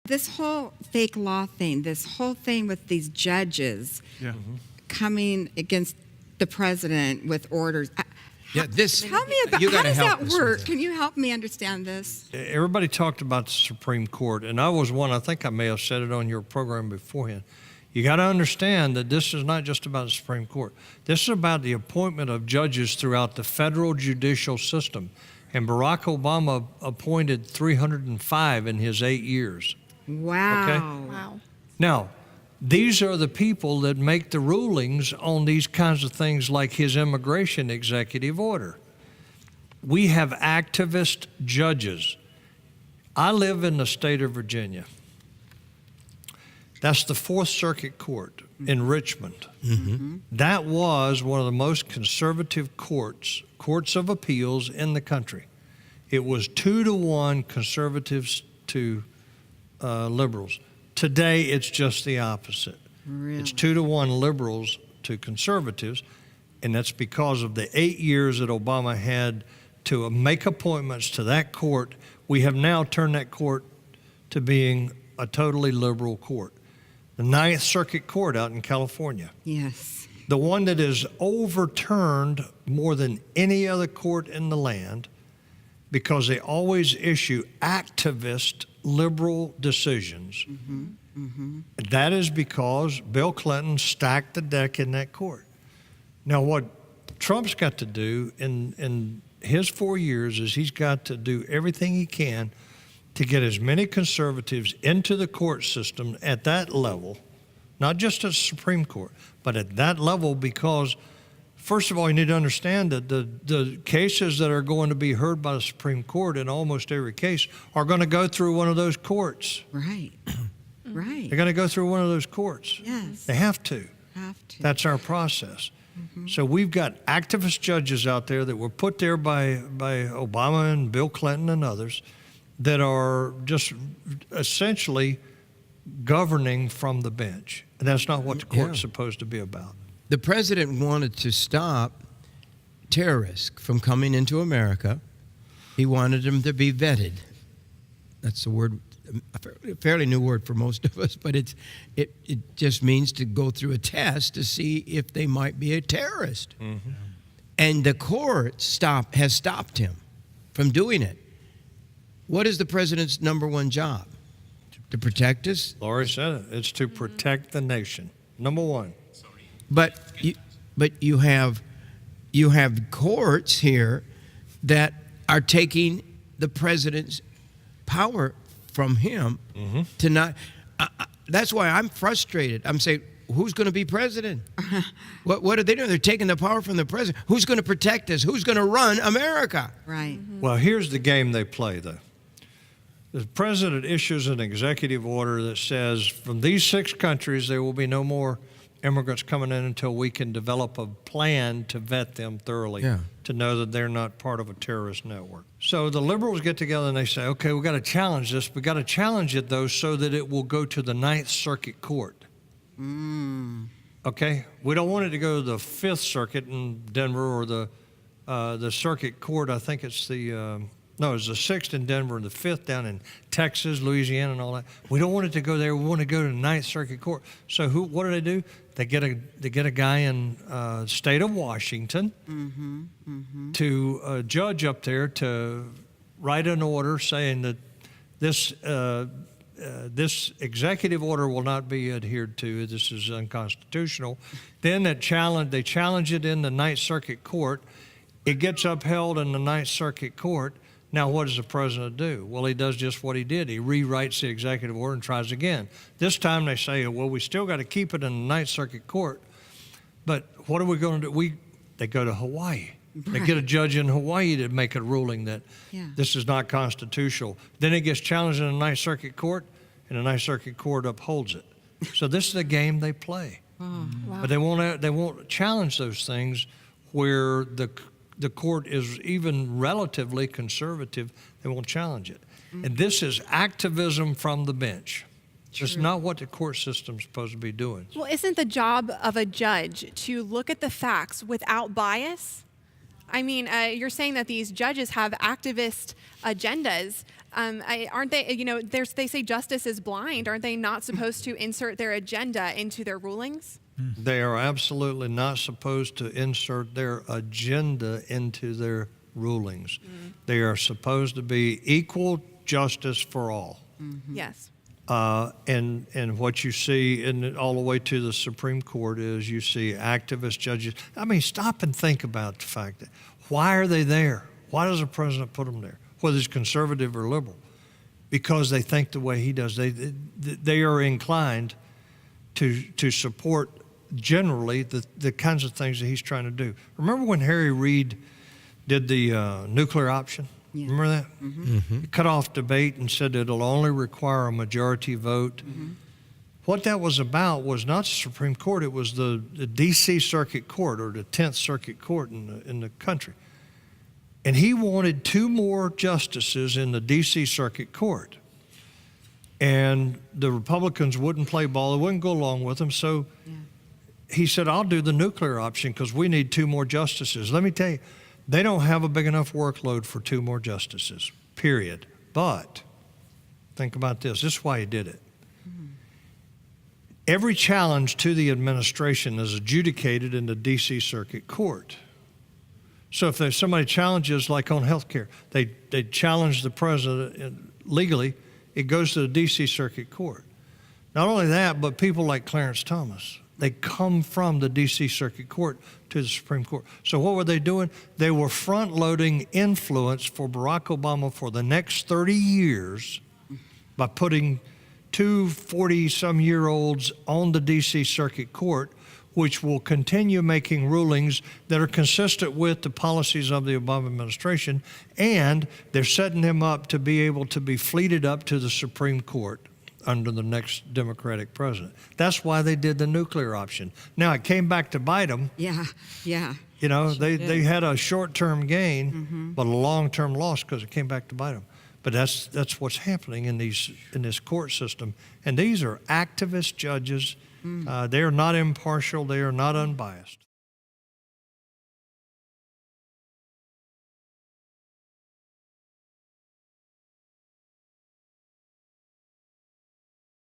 This whole fake law thing, this whole thing with these judges coming against the president with orders. Yeah, this. Tell me about how does that work? Can you help me understand this? Everybody talked about the Supreme Court, and I was one. I think I may have said it on your program beforehand. You got to understand that this is not just about the Supreme Court. This is about the appointment of judges throughout the federal judicial system. And Barack Obama appointed 305 in his 8 years. Wow. Okay? Wow. Now, these are the people that make the rulings on these kinds of things like his immigration executive order. We have activist judges. I live in the state of Virginia. That's the Fourth Circuit Court in Richmond. Mm-hmm. That was one of the most conservative courts of appeals in the country. It was 2-to-1 conservatives to liberals. Today, it's just the opposite. Really? It's 2-to-1 liberals to conservatives, and that's because of the 8 years that Obama had to make appointments to that court. We have now turned that court to being a totally liberal court. The Ninth Circuit Court out in California. Yes. The one that is overturned more than any other court in the land because they always issue activist liberal decisions. That is because Bill Clinton stacked the deck in that court. Now, what Trump's got to do in his 4 years is he's got to do everything he can to get as many conservatives into the court system at that level, not just at the Supreme Court, but at that level, because first of all, you need to understand that the cases that are going to be heard by the Supreme Court in almost every case are going to go through one of those courts. Right. Right. They're going to go through one of those courts. Yes. They have to. That's our process. So we've got activist judges out there that were put there by Obama and Bill Clinton and others that are just essentially governing from the bench. And that's not what the court's supposed to be about. The president wanted to stop terrorists from coming into America. He wanted them to be vetted. That's the word, a fairly new word for most of us, but it just means to go through a test to see if they might be a terrorist. And the court has stopped him from doing it. What is the president's number one job? To protect us? Laurie said it. It's to protect the nation. Number one. But you have courts here that are taking the president's power from him to not. That's why I'm frustrated. I'm saying, who's going to be president? What are they doing? They're taking the power from the president. Who's going to protect us? Who's going to run America? Right. Well, here's the game they play, though. The president issues an executive order that says from these 6 countries, there will be no more immigrants coming in until we can develop a plan to vet them thoroughly, to know that they're not part of a terrorist network. So the liberals get together and they say, okay, we've got to challenge this. We've got to challenge it, though, so that it will go to the Ninth Circuit Court. Okay? We don't want it to go to the Fifth Circuit in Denver or the Circuit Court. I think it's it's the 6th in Denver and the 5th down in Texas, Louisiana, and all that. We don't want it to go there. We want to go to the Ninth Circuit Court. So what do? They get a guy in state of Washington to judge up there to write an order saying that this executive order will not be adhered to. This is unconstitutional. Then they challenge it in the Ninth Circuit Court. It gets upheld in the Ninth Circuit Court. Now, what does the president do? Well, he does just what he did. He rewrites the executive order and tries again. This time they say, well, we still got to keep it in the Ninth Circuit Court. But what are we going to do? They go to Hawaii. They get a judge in Hawaii to make a ruling that this is not constitutional. Then it gets challenged in the Ninth Circuit Court, and the Ninth Circuit Court upholds it. So this is the game they play. Wow. But they won't challenge those things where the court is even relatively conservative. They won't challenge it. And this is activism from the bench. It's not what the court system's supposed to be doing. Well, isn't the job of a judge to look at the facts without bias? I mean, you're saying that these judges have activist agendas. Aren't they, they say justice is blind. Aren't they not supposed to insert their agenda into their rulings? They are absolutely not supposed to insert their agenda into their rulings. They are supposed to be equal justice for all. Yes. And what you see all the way to the Supreme Court is you see activist judges. I mean, stop and think about the fact that why are they there? Why does the president put them there, whether it's conservative or liberal? Because they think the way he does. They are inclined to support generally the kinds of things that he's trying to do. Remember when Harry Reid did the nuclear option? Yeah. Remember that? He cut off debate and said it'll only require a majority vote. What that was about was not the Supreme Court, it was the D.C. Circuit Court, or the 10th Circuit Court in the country. And he wanted 2 more justices in the D.C. Circuit Court. And the Republicans wouldn't play ball, they wouldn't go along with him, so he said, I'll do the nuclear option because we need 2 more justices. Let me tell you, they don't have a big enough workload for 2 more justices, period. But think about this. This is why he did it. Every challenge to the administration is adjudicated in the D.C. Circuit Court. So if there's somebody challenges, like on health care, they challenge the president legally, it goes to the D.C. Circuit Court. Not only that, but people like Clarence Thomas, they come from the D.C. Circuit Court to the Supreme Court. So what were they doing? They were front-loading influence for Barack Obama for the next 30 years by putting 2 40-some-year-olds on the D.C. Circuit Court, which will continue making rulings that are consistent with the policies of the Obama administration, and they're setting him up to be able to be fleeted up to the Supreme Court under the next Democratic president. That's why they did the nuclear option. Now, it came back to bite them. Yeah. You know, they had a short-term gain, but a long-term loss because it came back to bite them. But that's what's happening in this court system. And these are activist judges. They are not impartial. They are not unbiased.